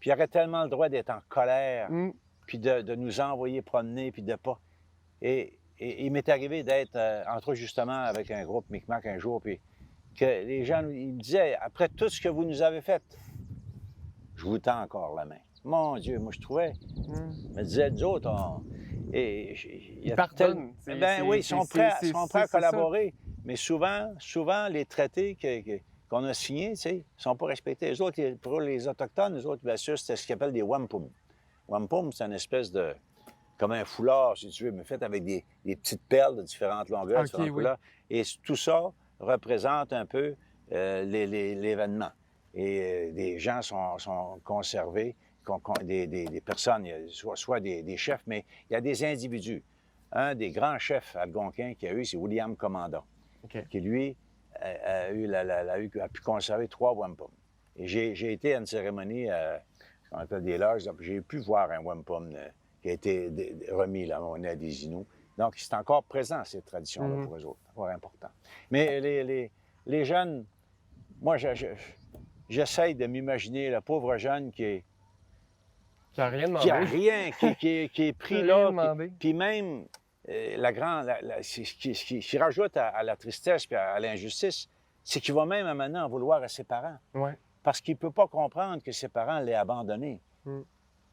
il aurait tellement le droit d'être en colère, Mm. puis de nous envoyer promener, puis de pas... Et il m'est arrivé d'être, entre autres, justement, avec un groupe Micmac un jour, puis que les gens, ils me disaient, après tout ce que vous nous avez fait, je vous tends encore la main. Mon Dieu, moi, je trouvais, Mm. me disais, nous autres, Ils pardonnent. Ben oui, ils sont prêts à c'est ça. collaborer. Mais souvent, les traités qu'on a signés, tu sais, ils ne sont pas respectés. Les autres, pour les Autochtones, les autres, bien sûr, c'était ce qu'ils appellent des wampum. Wampum, c'est une espèce de... comme un foulard, si tu veux, mais fait avec des petites perles de différentes longueurs, Ok, différentes oui. couleurs. Et tout ça représente un peu l'événement. Et des gens sont conservés, des personnes, il y a soit des chefs, mais il y a des individus. Un des grands chefs algonquins qu'il y a eu, c'est William Commandant, OK. qui, lui, a pu conserver 3 wampum. Et j'ai été à une cérémonie, qu'on appelle des loges, donc j'ai pu voir un wampum qui a été remis, là, on est à des Inuits. Donc, c'est encore présent, cette tradition-là, Mhm. pour eux autres. C'est encore important. Mais les jeunes, moi, j'essaye de m'imaginer le pauvre jeune qui Qui n'a rien demandé. qui a rien, qui est pris Qui a là, rien demandé. puis même ce qui rajoute à la tristesse et à l'injustice, c'est qu'il va même maintenant en vouloir à ses parents. Ouais. Parce qu'il ne peut pas comprendre que ses parents l'aient abandonné. Mm.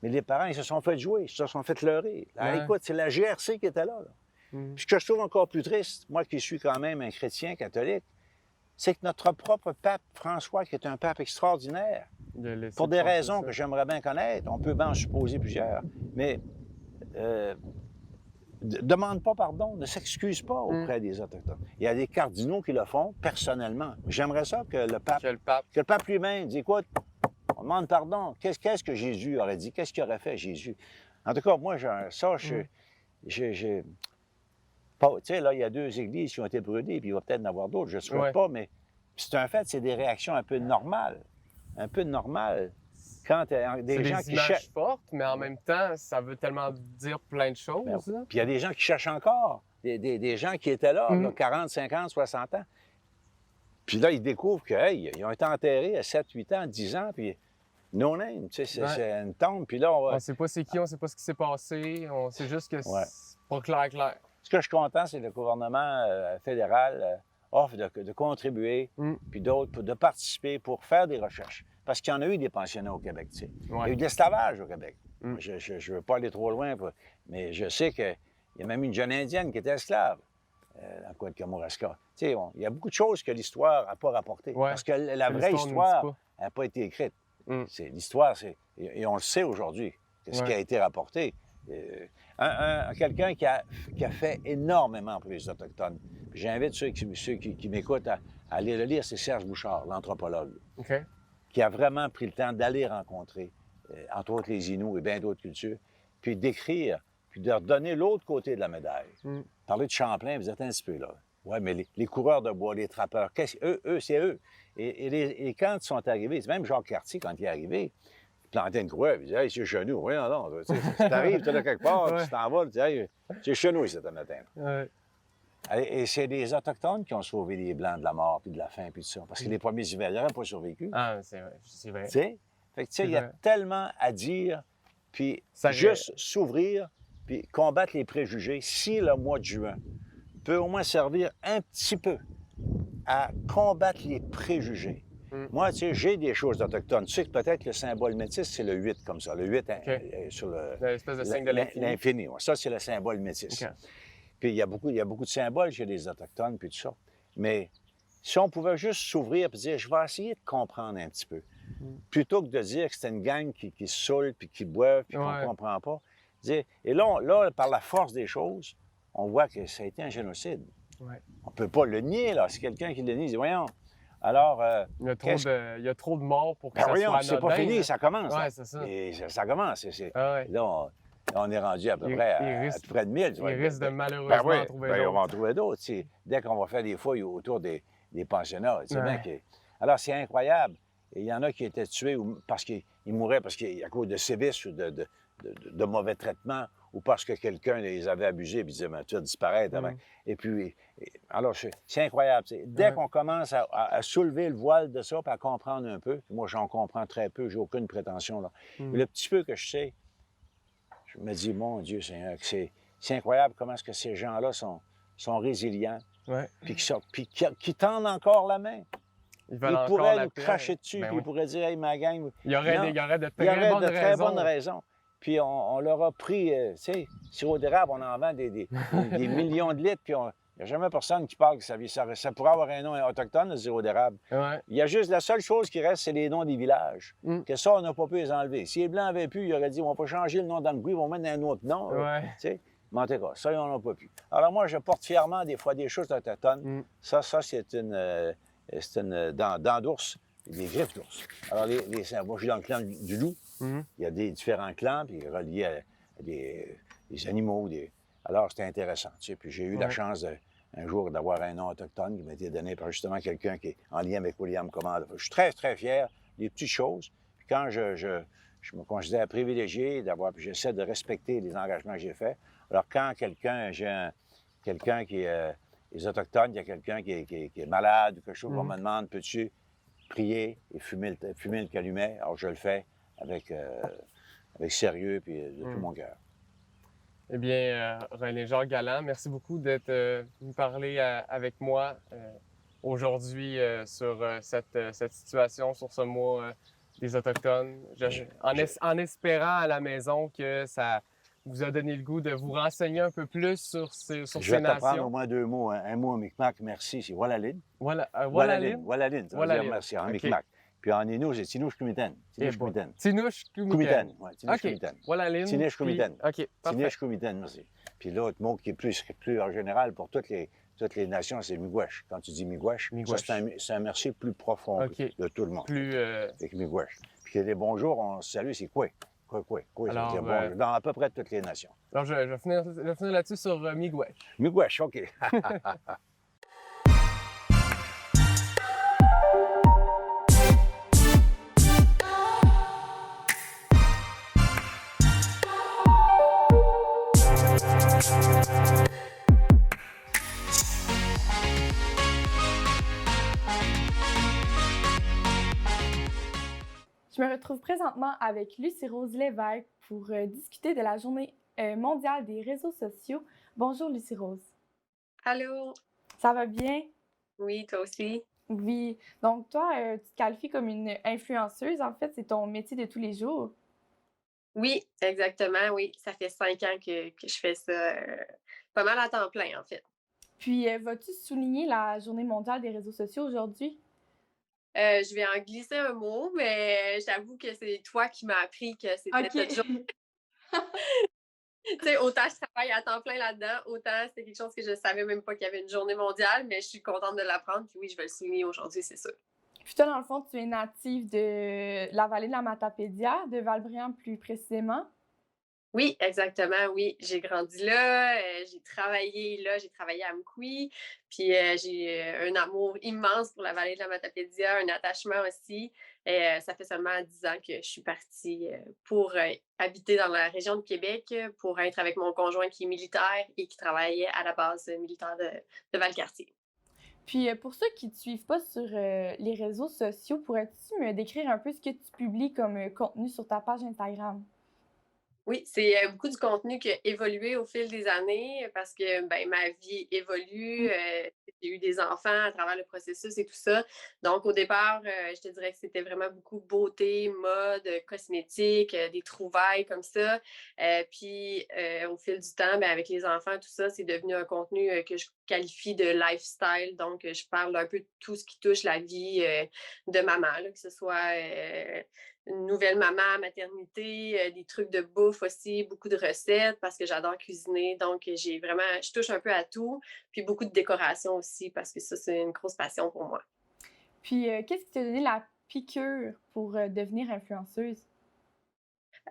Mais les parents, ils se sont fait jouer, ils se sont fait leurrer. Alors, Ouais. écoute, c'est la GRC qui était là. Mhm. Puis ce que je trouve encore plus triste, moi qui suis quand même un chrétien catholique, c'est que notre propre pape François, qui est un pape extraordinaire, De laisser pour des passer raisons ça. que j'aimerais bien connaître, on peut bien en supposer plusieurs, mais demande pas pardon, ne s'excuse pas auprès des Autochtones. Il y a des cardinaux qui le font personnellement. J'aimerais ça que le pape Que le pape. lui-même dise, écoute, on demande pardon. Qu'est-ce que Jésus aurait dit? Qu'est-ce qu'il aurait fait, Jésus? En tout cas, moi, tu sais, là, il y a 2 églises qui ont été brûlées, puis il va peut-être en avoir d'autres, je ne souhaite Ouais. pas, mais c'est un fait, c'est des réactions un peu normales. Un peu normales. Quand des C'est gens des qui images cherchent. fortes, mais en même temps, ça veut tellement dire plein de choses. Ben, là. puis il y a des gens qui cherchent encore. Des gens qui étaient là, Mhm. là, 40, 50, 60 ans. Puis là, ils découvrent qu'ils ont été enterrés à 7, 8 ans, 10 ans, puis no name, tu sais, Ouais. c'est une tombe. Puis là, on On va... ne sait pas c'est qui, on ne sait pas ce qui s'est passé, on sait juste que Ouais. c'est pas clair. Ce que je suis content, c'est que le gouvernement fédéral offre de contribuer, Mm. puis d'autres, de participer pour faire des recherches. Parce qu'il y en a eu des pensionnats au Québec, tu sais. Il y a Ouais. eu de l'esclavage au Québec. Mm. Je ne veux pas aller trop loin, mais je sais qu'il y a même une jeune Indienne qui était esclave dans le coin de Kamouraska. Tu sais, il y a beaucoup de choses que l'histoire n'a pas rapportées. Ouais. Parce que la Que vraie l'histoire nous dit histoire pas. n'a pas été écrite. Mm. L'histoire, et on le sait aujourd'hui, ce qui Ouais. a été rapporté. Quelqu'un qui a fait énormément pour les Autochtones. Puis j'invite ceux qui m'écoutent à aller le lire, c'est Serge Bouchard, l'anthropologue, OK. qui a vraiment pris le temps d'aller rencontrer, entre autres les Inuits et bien d'autres cultures, puis d'écrire, puis de redonner l'autre côté de la médaille. Mm. Parler de Champlain, vous êtes un petit peu là. Oui, mais les coureurs de bois, les trappeurs, eux, c'est eux. Et quand ils sont arrivés, c'est même Jacques Cartier, quand il est arrivé, il plantait une croix, il disait, hey, c'est chez nous. Oui, non, tu arrives, tu es là quelque part, Ouais. tu t'en vas, tu dis, hey, c'est chez nous, cet matin. Ouais. Et c'est les Autochtones qui ont sauvé les Blancs de la mort, puis de la faim, puis de ça. Parce que les premiers hivers, ils n'auraient pas survécu. Ah, c'est vrai. C'est vrai. Tu sais? Fait que, tu sais, C'est il y a vrai. tellement à dire, puis Ça juste s'ouvrir, puis combattre les préjugés. Si le mois de juin peut au moins servir un petit peu à combattre les préjugés. Mm. Moi, tu sais, j'ai des choses autochtones. Tu sais que peut-être le symbole métis, c'est le 8 comme ça. Le 8 sur L'espèce de signe de l'infini. l'infini. Ouais. Ça, c'est le symbole métis. OK. Puis il y a beaucoup de symboles chez les Autochtones, puis tout ça. Mais si on pouvait juste s'ouvrir et dire, je vais essayer de comprendre un petit peu, plutôt que de dire que c'est une gang qui se saoule, puis qui boivent, puis qu'on Ouais. ne comprend pas. Dire, et là, par la force des choses, on voit que ça a été un génocide. Ouais. On ne peut pas le nier, là. C'est quelqu'un qui le nie, il dit, voyons, alors... Il qu'est-ce- y a trop de morts pour que ben ça voyons, soit c'est pas anodin, fini, là. ça commence. là. Ouais, c'est ça. Et ça commence. Ah ouais. Là, on est rendu à peu Il- près il à risque- tout près de 1000. tu Il vois. risque de Ben malheureusement oui, en trouver ben, on va en d'autres. trouver d'autres. Tu sais. Dès qu'on va faire des fouilles autour des pensionnats. Tu sais Ouais. bien alors, c'est incroyable. Et il y en a qui étaient tués parce qu'ils mouraient à cause de sévices ou de mauvais traitements ou parce que quelqu'un les avait abusés et disait, ben, tu vas disparaître. Mm. Et puis, alors, c'est incroyable. Tu sais. Dès Ouais. qu'on commence à soulever le voile de ça, puis à comprendre un peu, puis moi, j'en comprends très peu, j'ai aucune prétention. Là. Mm. Mais le petit peu que je sais, je me dis, mon Dieu Seigneur, que c'est incroyable comment est-ce que ces gens-là sont résilients, Ouais. puis qui tendent encore la main. Ils Ils veulent encore pourraient la nous paix. cracher dessus, Ben puis oui. ils pourraient dire, hey, ma gang, Il y aurait, Non. il y aurait de il y aurait très bonnes de très raisons. bonnes raisons. Puis on leur a pris, tu sais, sirop d'érable, on en vend des millions de litres, puis il n'y a jamais personne qui parle que ça pourrait avoir un nom autochtone, le sirop d'érable. Ouais. Il y a juste, la seule chose qui reste, c'est les noms des villages. Mm. Que ça, on n'a pas pu les enlever. Si les Blancs avaient pu, ils auraient dit, on va pas changer le nom d'Angui, ils vont mettre un autre nom. Ouais. Tu sais. Mais en tout cas, ça, ils n'en ont pas pu. Alors moi, je porte fièrement des fois des choses autochtones. Mm. Ça, c'est une dent d'ours, des griffes d'ours. Alors, moi, je suis dans le clan du loup. Mhm. Il y a des différents clans, puis reliés à des animaux. Alors, c'était intéressant. Tu sais. Puis j'ai eu la Ouais. chance un jour d'avoir un nom autochtone qui m'a été donné par justement quelqu'un qui est en lien avec William Command. Je suis très, très fier des petites choses. Puis quand je me considère privilégié d'avoir, puis j'essaie de respecter les engagements que j'ai faits. Alors, quand quelqu'un qui est les Autochtones, il y a quelqu'un qui est malade ou quelque chose, on me demande, peux-tu prier et fumer le calumet? Alors, je le fais avec sérieux et de tout mon cœur. Eh bien, René Jacques Galland, merci beaucoup d'être venu parler avec moi aujourd'hui sur cette situation, sur ce mois des Autochtones, en espérant à la maison que ça vous a donné le goût de vous renseigner un peu plus sur Je ces vais t'apprendre au nations. moins 2 mots. Un mot en Mi'kmaq, merci, c'est Walalin. Voilà, Walalin, Walalin, ça veut dire Walalin. merci en OK. Mi'kmaq. Puis en Innu, c'est Tinouche Kumiten. Eh Tinouche boy. Kumiten. Tinouche Kumiten. Kumiten, oui, Tinouche OK. Kumiten. Walalin. Tinouche puis- Kumiten. OK, parfait. Tinouche Kumiten, merci. Puis l'autre mot qui est plus en général pour toutes les nations, c'est miigwech. Quand tu dis miigwech, Miigwech. ça, c'est un merci plus profond OK. de tout le monde. Plus... Avec miigwech. Puis les bonjours, on se salue, c'est quoi? Quoi, ça veut Alors, dire bonjour, dans à peu près toutes les nations. Alors, je vais finir là-dessus sur Miigwech. Miigwech, OK. Je me retrouve présentement avec Lucie Rose Lévesque pour discuter de la journée mondiale des réseaux sociaux. Bonjour Lucie Rose. Allô? Ça va bien? Oui, toi aussi? Oui. Donc toi, tu te qualifies comme une influenceuse. En fait, c'est ton métier de tous les jours. Oui, exactement, oui. Ça fait 5 ans que je fais ça pas mal à temps plein, en fait. Puis, vas-tu souligner la journée mondiale des réseaux sociaux aujourd'hui? Je vais en glisser un mot, mais j'avoue que c'est toi qui m'as appris que c'était cette journée. Tu sais, autant je travaille à temps plein là-dedans, autant c'est quelque chose que je ne savais même pas qu'il y avait une journée mondiale, mais je suis contente de l'apprendre. Puis oui, je vais le souligner aujourd'hui, c'est sûr. Puis toi, dans le fond, tu es native de la vallée de la Matapédia, de Val-Bréant plus précisément. Oui, exactement, oui. J'ai grandi là, j'ai travaillé à Amqui, puis j'ai un amour immense pour la vallée de la Matapédia, un attachement aussi. Et ça fait seulement 10 ans que je suis partie pour habiter dans la région de Québec, pour être avec mon conjoint qui est militaire et qui travaillait à la base militaire de Valcartier. Puis pour ceux qui ne te suivent pas sur les réseaux sociaux, pourrais-tu me décrire un peu ce que tu publies comme contenu sur ta page Instagram? Oui, c'est beaucoup du contenu qui a évolué au fil des années parce que ben, ma vie évolue. J'ai eu des enfants à travers le processus et tout ça. Donc, au départ, je te dirais que c'était vraiment beaucoup beauté, mode, cosmétique, des trouvailles comme ça. Puis, au fil du temps, ben, avec les enfants, tout ça, c'est devenu un contenu que je qualifie de lifestyle. Donc, je parle un peu de tout ce qui touche la vie de maman, là, que ce soit une nouvelle maman, maternité, des trucs de bouffe aussi, beaucoup de recettes parce que j'adore cuisiner. Donc, je touche un peu à tout. Puis beaucoup de décoration aussi parce que ça, c'est une grosse passion pour moi. Puis qu'est-ce qui t'a donné la piqûre pour devenir influenceuse?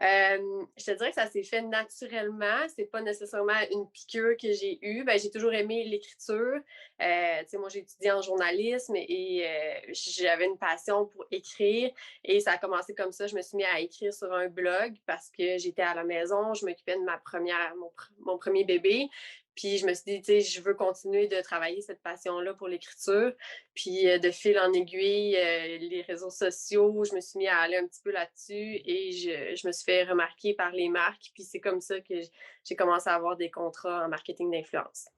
Je te dirais que ça s'est fait naturellement. C'est pas nécessairement une piqûre que j'ai eue. Ben, j'ai toujours aimé l'écriture. Tu sais, moi, j'ai étudié en journalisme et j'avais une passion pour écrire. Et ça a commencé comme ça. Je me suis mis à écrire sur un blog parce que j'étais à la maison. Je m'occupais de mon premier bébé. Puis je me suis dit, tu sais, je veux continuer de travailler cette passion-là pour l'écriture. Puis de fil en aiguille, les réseaux sociaux, je me suis mis à aller un petit peu là-dessus et je me suis fait remarquer par les marques. Puis c'est comme ça que j'ai commencé à avoir des contrats en marketing d'influence.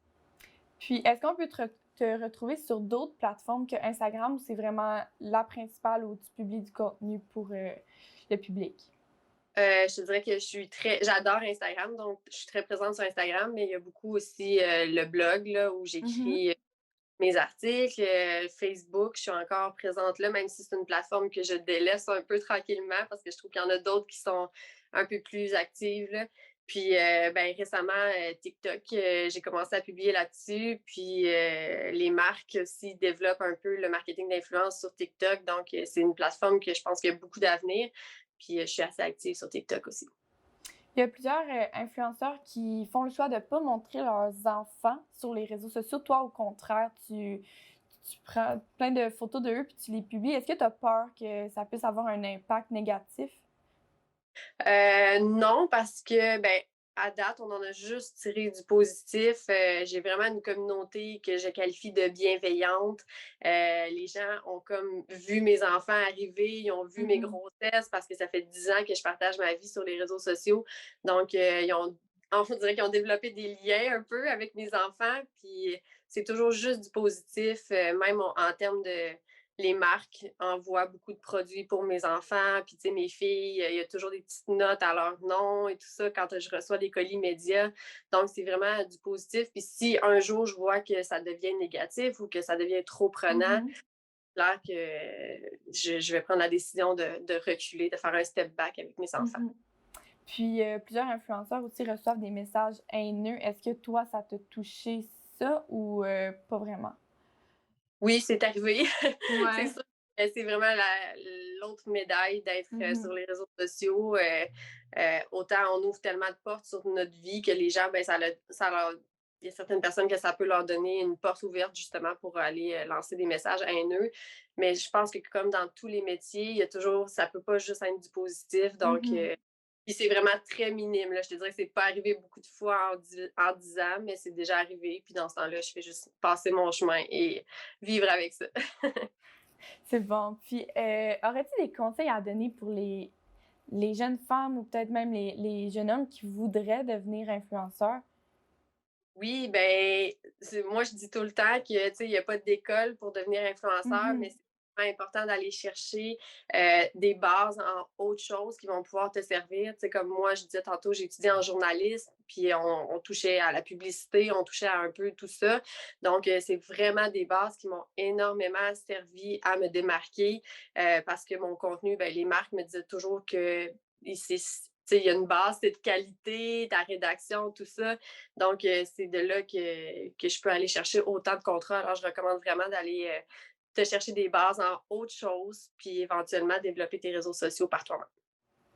Puis est-ce qu'on peut te retrouver sur d'autres plateformes que Instagram ou c'est vraiment la principale où tu publies du contenu pour le public? Je te dirais que j'adore Instagram, donc je suis très présente sur Instagram, mais il y a beaucoup aussi le blog là, où j'écris mes articles. Facebook, je suis encore présente là, même si c'est une plateforme que je délaisse un peu tranquillement parce que je trouve qu'il y en a d'autres qui sont un peu plus actives, là. Puis ben, récemment, TikTok, j'ai commencé à publier là-dessus. Puis les marques aussi développent un peu le marketing d'influence sur TikTok. Donc, c'est une plateforme que je pense qu'il y a beaucoup d'avenir. Puis je suis assez active sur TikTok aussi. Il y a plusieurs influenceurs qui font le choix de ne pas montrer leurs enfants sur les réseaux sociaux. Toi, au contraire, tu prends plein de photos d'eux puis tu les publies. Est-ce que tu as peur que ça puisse avoir un impact négatif? Non, parce que, ben, à date, on en a juste tiré du positif. J'ai vraiment une communauté que je qualifie de bienveillante. Les gens ont comme vu mes enfants arriver, ils ont vu mes grossesses parce que ça fait 10 ans que je partage ma vie sur les réseaux sociaux. Donc, ils ont on dirait qu'ils ont développé des liens un peu avec mes enfants, puis c'est toujours juste du positif, même en termes de les marques envoient beaucoup de produits pour mes enfants, puis tu sais, mes filles, il y a toujours des petites notes à leur nom et tout ça quand je reçois des colis médias. Donc, c'est vraiment du positif. Puis si un jour je vois que ça devient négatif ou que ça devient trop prenant, Mhm. là que je vais prendre la décision de reculer, de faire un step back avec mes enfants. Mhm. Puis, plusieurs influenceurs aussi reçoivent des messages haineux. Est-ce que toi, ça t'a touché ça ou pas vraiment? Oui, c'est arrivé. C'est Ouais. sûr que c'est vraiment l'autre médaille d'être sur Mhm. les réseaux sociaux. Autant on ouvre tellement de portes sur notre vie que les gens, ben, il y a certaines personnes que ça peut leur donner une porte ouverte justement pour aller lancer des messages haineux. Mais je pense que comme dans tous les métiers, il y a toujours, ça peut pas juste être du positif. Donc, Mhm. puis c'est vraiment très minime. Là. Je te dirais que c'est pas arrivé beaucoup de fois en 10 ans, mais c'est déjà arrivé. Puis dans ce temps-là, je fais juste passer mon chemin et vivre avec ça. C'est bon. Puis, aurais-tu des conseils à donner pour les jeunes femmes ou peut-être même les jeunes hommes qui voudraient devenir influenceurs? Oui, ben, moi, je dis tout le temps que, tu sais, il n'y a pas d'école pour devenir influenceur, mais Mhm. c'est vraiment important d'aller chercher des bases en autre chose qui vont pouvoir te servir. Tu sais, comme moi, je disais tantôt, j'ai étudié en journalisme, puis on touchait à la publicité, on touchait à un peu tout ça. Donc, c'est vraiment des bases qui m'ont énormément servi à me démarquer parce que mon contenu, ben, les marques me disaient toujours que il y a une base, c'est de qualité, ta rédaction, tout ça. Donc, c'est de là que je peux aller chercher autant de contrats. Alors, je recommande vraiment d'aller te chercher des bases en autre chose, puis éventuellement développer tes réseaux sociaux par toi-même.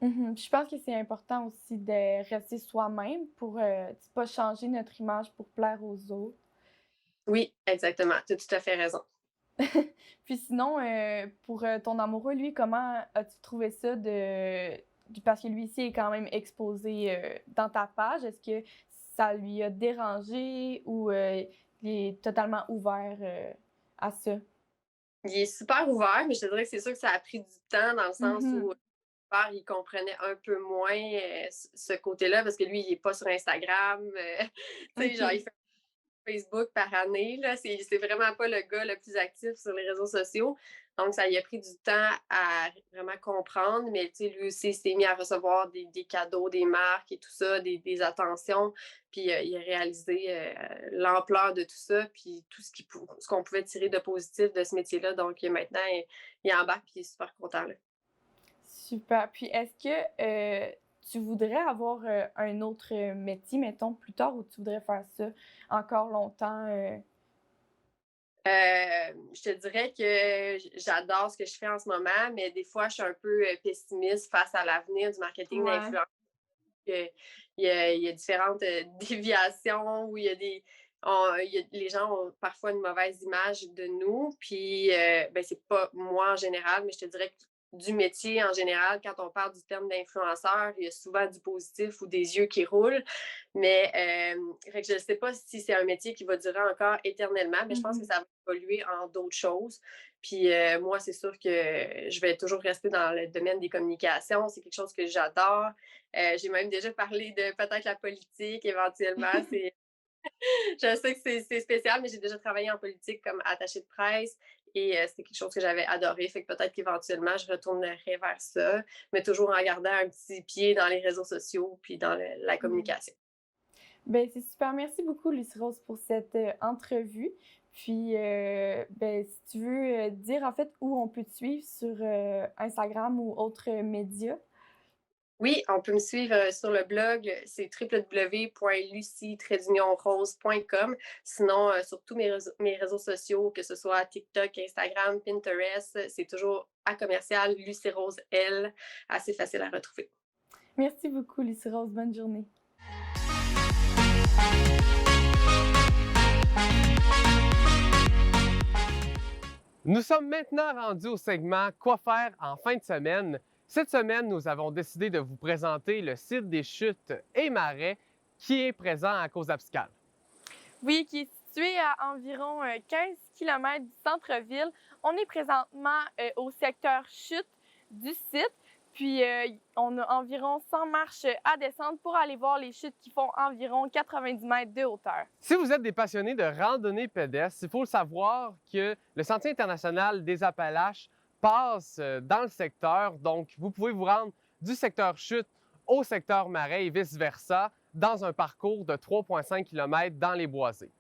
Mhm. Puis je pense que c'est important aussi de rester soi-même pour ne pas changer notre image pour plaire aux autres. Oui, exactement. Tu as tout à fait raison. Puis sinon, pour ton amoureux, lui, comment as-tu trouvé ça parce que lui ici est quand même exposé dans ta page. Est-ce que ça lui a dérangé ou il est totalement ouvert à ça? Il est super ouvert, mais je te dirais que c'est sûr que ça a pris du temps dans le sens où Mhm. il comprenait un peu moins ce côté-là parce que lui, il n'est pas sur Instagram. Tu sais, genre, il OK. fait Facebook par année. Là. C'est vraiment pas le gars le plus actif sur les réseaux sociaux. Donc, ça lui a pris du temps à vraiment comprendre. Mais lui aussi, il s'est mis à recevoir des cadeaux, des marques et tout ça, des attentions. Puis, il a réalisé l'ampleur de tout ça, puis tout ce qu'on pouvait tirer de positif de ce métier-là. Donc, maintenant, il embarque, puis il est super content. Là. Super. Puis est-ce que tu voudrais avoir un autre métier, mettons, plus tard, ou tu voudrais faire ça encore longtemps? Je te dirais que j'adore ce que je fais en ce moment, mais des fois, je suis un peu pessimiste face à l'avenir du marketing Ouais. d'influence. Il y a différentes déviations où il y a les gens ont parfois une mauvaise image de nous. Puis, ben, c'est pas moi en général, mais je te dirais que du métier en général, quand on parle du terme d'influenceur, il y a souvent du positif ou des yeux qui roulent. Mais fait que je ne sais pas si c'est un métier qui va durer encore éternellement, mais je pense que Mhm. ça va évoluer en d'autres choses. Puis moi, c'est sûr que je vais toujours rester dans le domaine des communications. C'est quelque chose que j'adore. J'ai même déjà parlé de peut-être la politique éventuellement. Je sais que c'est spécial, mais j'ai déjà travaillé en politique comme attachée de presse et c'est quelque chose que j'avais adoré. Fait que peut-être qu'éventuellement, je retournerai vers ça, mais toujours en gardant un petit pied dans les réseaux sociaux puis dans la Mhm. communication. Ben, c'est super. Merci beaucoup, Lucie Rose, pour cette entrevue. Puis, ben, si tu veux dire en fait où on peut te suivre sur Instagram ou autres médias. Oui, on peut me suivre sur le blog, c'est www.lucie-rose.com. Sinon, sur tous mes réseaux sociaux, que ce soit TikTok, Instagram, Pinterest, c'est toujours à commercial Lucie Rose L, assez facile à retrouver. Merci beaucoup, Lucie Rose. Bonne journée. Nous sommes maintenant rendus au segment Quoi faire en fin de semaine. Cette semaine, nous avons décidé de vous présenter le site des chutes et marais qui est présent à Causa-Piscale. Oui, qui est situé à environ 15 km du centre-ville. On est présentement au secteur chute du site. Puis, on a environ 100 marches à descendre pour aller voir les chutes qui font environ 90 mètres de hauteur. Si vous êtes des passionnés de randonnée pédestre, il faut savoir que le Sentier international des Appalaches passe dans le secteur. Donc, vous pouvez vous rendre du secteur chute au secteur marais et vice-versa dans un parcours de 3,5 km dans les boisés.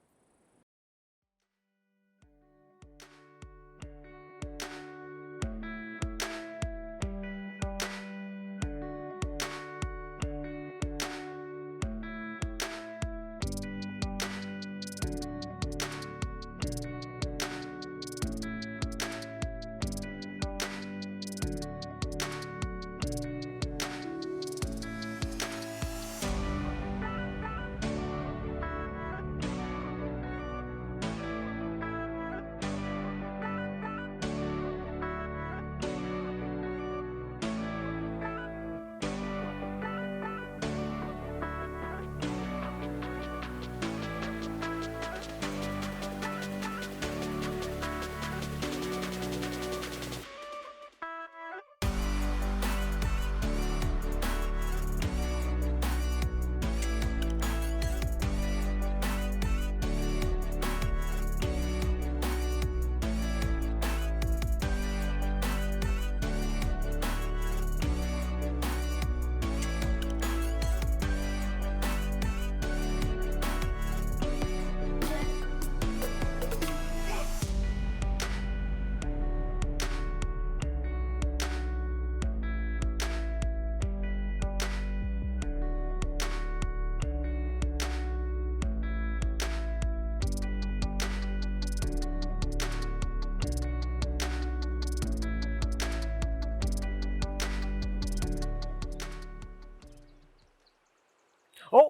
Oh!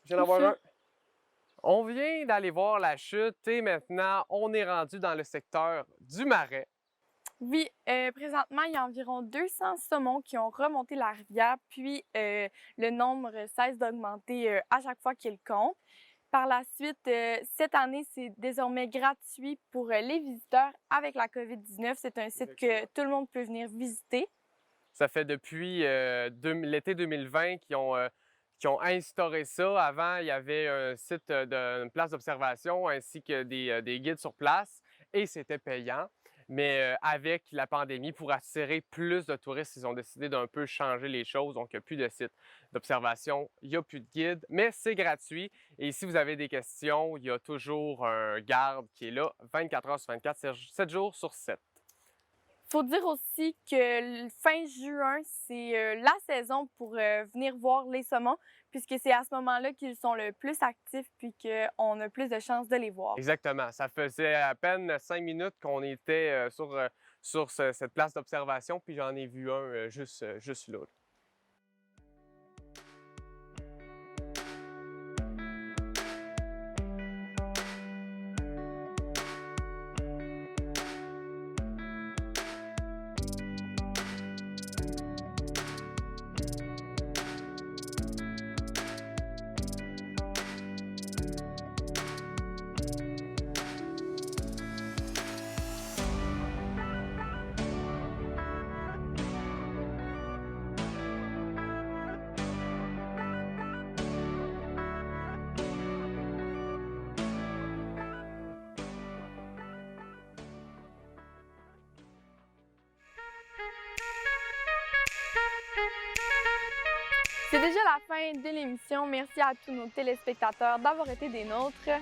Je viens d'en voir un. On vient d'aller voir la chute et maintenant, on est rendu dans le secteur du marais. Oui, présentement, il y a environ 200 saumons qui ont remonté la rivière, puis le nombre cesse d'augmenter à chaque fois qu'ils comptent. Par la suite, cette année, c'est désormais gratuit pour les visiteurs avec la COVID-19. C'est un site que tout le monde peut venir visiter. Ça fait depuis l'été 2020 qu'ils ont instauré ça. Avant, il y avait un site une place d'observation ainsi que des guides sur place et c'était payant. Mais avec la pandémie, pour attirer plus de touristes, ils ont décidé d'un peu changer les choses. Donc, il n'y a plus de site d'observation, il n'y a plus de guide, mais c'est gratuit. Et si vous avez des questions, il y a toujours un garde qui est là 24 heures sur 24, 7 jours sur 7. Il faut dire aussi que fin juin, c'est la saison pour venir voir les saumons, puisque c'est à ce moment-là qu'ils sont le plus actifs puis qu'on a plus de chances de les voir. Exactement. Ça faisait à peine 5 minutes qu'on était sur cette place d'observation, puis j'en ai vu un juste là. C'est déjà la fin de l'émission. Merci à tous nos téléspectateurs d'avoir été des nôtres.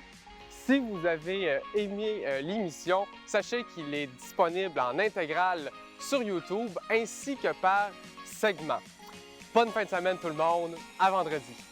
Si vous avez aimé l'émission, sachez qu'il est disponible en intégrale sur YouTube ainsi que par segment. Bonne fin de semaine tout le monde, à vendredi.